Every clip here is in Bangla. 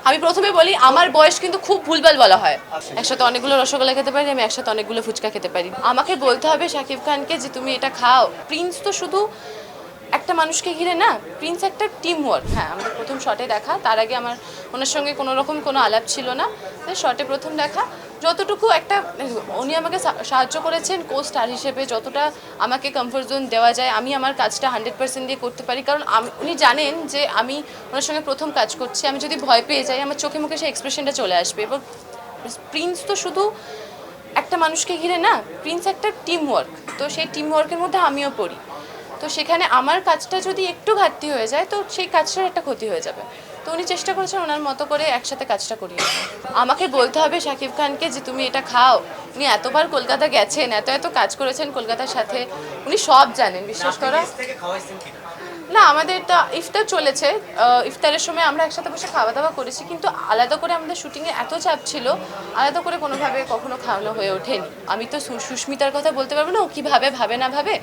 আমি প্রথমে বলি আমার বয়স কিন্তু খুব ভুলভাল বলা হয়। একসাথে অনেকগুলো রসগোল্লা খেতে পারি, আমি একসাথে অনেকগুলো ফুচকা খেতে পারি। আমাকে বলতে হবে শাকিব খানকে যে তুমি এটা খাও। প্রিন্স তো শুধু একটা মানুষকে ঘিরে না, প্রিন্স একটা টিম ওয়ার্ক। হ্যাঁ, আমাদের প্রথম শটে দেখা, তার আগে আমার ওনার সঙ্গে কোনো রকম কোনো আলাপ ছিল না। শটে প্রথম দেখা, যতটুকু একটা উনি আমাকে সাহায্য করেছেন কো স্টার হিসেবে, যতটা আমাকে কমফোর্ট জোন দেওয়া যায় আমি আমার কাজটা 100% দিয়ে করতে পারি। কারণ উনি জানেন যে আমি ওনার সঙ্গে প্রথম কাজ করছি, আমি যদি ভয় পেয়ে যাই আমার চোখে মুখে সেই এক্সপ্রেশনটা চলে আসবে। এবং প্রিন্স তো শুধু একটা মানুষকে ঘিরে না, প্রিন্স একটা টিম ওয়ার্ক। তো সেই টিম ওয়ার্কের মধ্যে আমিও পড়ি। তো সেখানে আমার কাজটা যদি একটু ঘাটতি হয়ে যায় তো সেই কাজটার একটা ক্ষতি হয়ে যাবে। তো উনি চেষ্টা করেছেন ওনার মতো করে একসাথে কাজটা করিয়ে। আমাকে বলতে হবে শাকিব খানকে যে তুমি এটা খাও। উনি এতবার কলকাতা গেছেন, এত কাজ করেছেন কলকাতার সাথে, উনি সব জানেন। বিশ্বাস করো না, আমাদের তো ইফতার চলেছে, ইফতারের সময় আমরা একসাথে বসে খাওয়া দাওয়া করেছি, কিন্তু আলাদা করে আমাদের শুটিংয়ে এত চাপ ছিল, আলাদা করে কোনোভাবে কখনো খাওয়ানো হয়ে ওঠেনি। আমি তো সুস্মিতার কথা বলতে পারবো না ও কী ভাবে না ভাবে।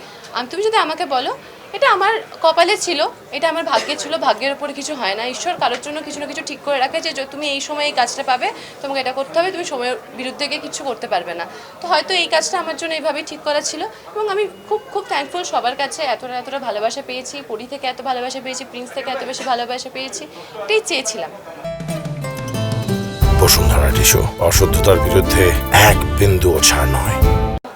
তুমি যদি আমাকে বলো, এটা আমার কপালে ছিল, এটা আমার ভাগ্যে ছিল। ভাগ্যের উপরে কিছু হয় না, ঈশ্বর কারোর জন্য কিছু না কিছু ঠিক করে রাখে যে তুমি এই সময় এই কাজটা পাবে, তোমাকে এটা করতে হবে, তুমি সময়ের বিরুদ্ধে গিয়ে কিছু করতে পারবে না। তো হয়তো এই কাজটা আমার জন্য এইভাবেই ঠিক করা ছিল। এবং আমি খুব থ্যাঙ্কফুল সবার কাছে, এতটা ভালোবাসা পেয়েছি, পরি থেকে এত ভালোবাসা পেয়েছি, প্রিন্স থেকে এত বেশি ভালোবাসা পেয়েছি, এটাই চেয়েছিলাম। বসুন্ধরা টিস্যু, অশুদ্ধতার বিরুদ্ধে এক বিন্দুও ছাড় নয়।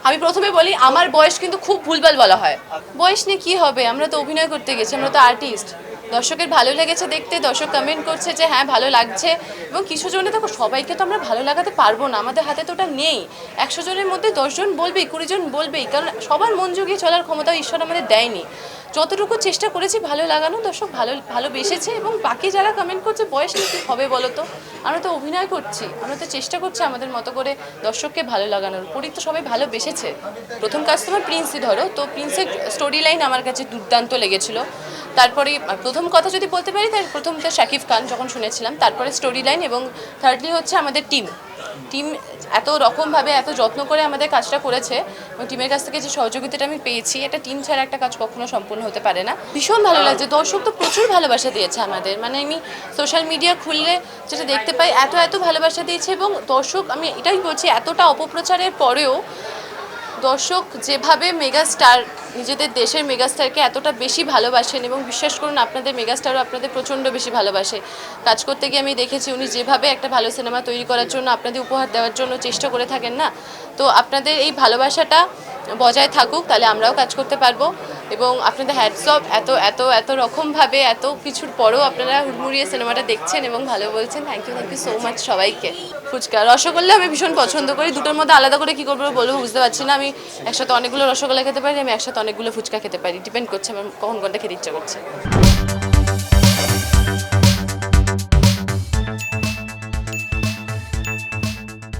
আমি প্রথমে বলি আমার বয়স কিন্তু খুব ভুলভাল বলা হয়। বয়স নিয়ে কী হবে, আমরা তো অভিনয় করতে গেছি, আমরা তো আর্টিস্ট। দর্শকের ভালো লেগেছে দেখতে, দর্শক কমেন্ট করছে যে হ্যাঁ ভালো লাগছে। এবং কিছু জনে দেখো, সবাইকে তো আমরা ভালো লাগাতে পারবো না, আমাদের হাতে তো ওটা নেই। 100 জনের মধ্যে 10 জন বলবেই, 20 জন বলবেই, কারণ সবার মন জুগিয়ে চলার ক্ষমতা ঈশ্বর আমাদের দেয়নি। যতটুকু চেষ্টা করেছি ভালো লাগানো, দর্শক ভালোবেসেছে। এবং বাকি যারা কমেন্ট করছে বয়স নিয়ে কী হবে বলো তো, আমরা তো অভিনয় করছি, আমরা তো চেষ্টা করছি আমাদের মতো করে দর্শককে ভালো লাগানোর। পরি তো সবাই ভালোবেসেছে। প্রথম কাজ তোমার প্রিন্সই ধরো, তো প্রিন্সের স্টোরি লাইন আমার কাছে দুর্দান্ত লেগেছিলো। তারপরে প্রথম কথা যদি বলতে পারি, তার প্রথম তো শাকিব খান যখন শুনেছিলাম, তারপরে স্টোরি লাইন, এবং থার্ডলি হচ্ছে আমাদের টিম এত রকমভাবে এত যত্ন করে আমাদের কাজটা করেছে। এবং টিমের কাছ থেকে যে সহযোগিতাটা আমি পেয়েছি, এটা টিম ছাড়া একটা কাজ কখনো সম্পূর্ণ হতে পারে না। ভীষণ ভালো লাগছে, দর্শক তো প্রচুর ভালোবাসা দিয়েছে আমাদের। মানে আমি সোশ্যাল মিডিয়া খুললে যেটা দেখতে পাই, এত ভালোবাসা দিয়েছে। এবং দর্শক, আমি এটাই বলছি, এতটা অপপ্রচারের পরেও দর্শক যেভাবে মেগাস্টার, নিজেদের দেশের মেগাস্টারকে এতটা বেশি ভালোবাসেন, এবং বিশ্বাস করুন আপনাদের মেগাস্টারও আপনাদের প্রচণ্ড বেশি ভালোবাসে। কাজ করতে গিয়ে আমি দেখেছি উনি যেভাবে একটা ভালো সিনেমা তৈরি করার জন্য, আপনাদের উপহার দেওয়ার জন্য চেষ্টা করে থাকেন না। তো আপনাদের এই ভালোবাসাটা বজায় থাকুক, তাহলে আমরাও কাজ করতে পারবো। এবং আপনাদের হ্যাটস অফ, এত রকমভাবে এত কিছুর পরেও আপনারা হুড়মুড়িয়ে সিনেমাটা দেখছেন এবং ভালো বলছেন। থ্যাংক ইউ সো মাচ সবাইকে। ফুচকা, রসগোল্লা আমি ভীষণ পছন্দ করি। দুটোর মধ্যে আলাদা করে কী করবো বলবো বুঝতে পারছি না। আমি একসাথে অনেকগুলো রসগোল্লা খেতে পারি, আমি একসাথে অনেকগুলো ফুচকা খেতে পারি, ডিপেন্ড করছে আমার কখন কোনটা খেতে ইচ্ছা করছে।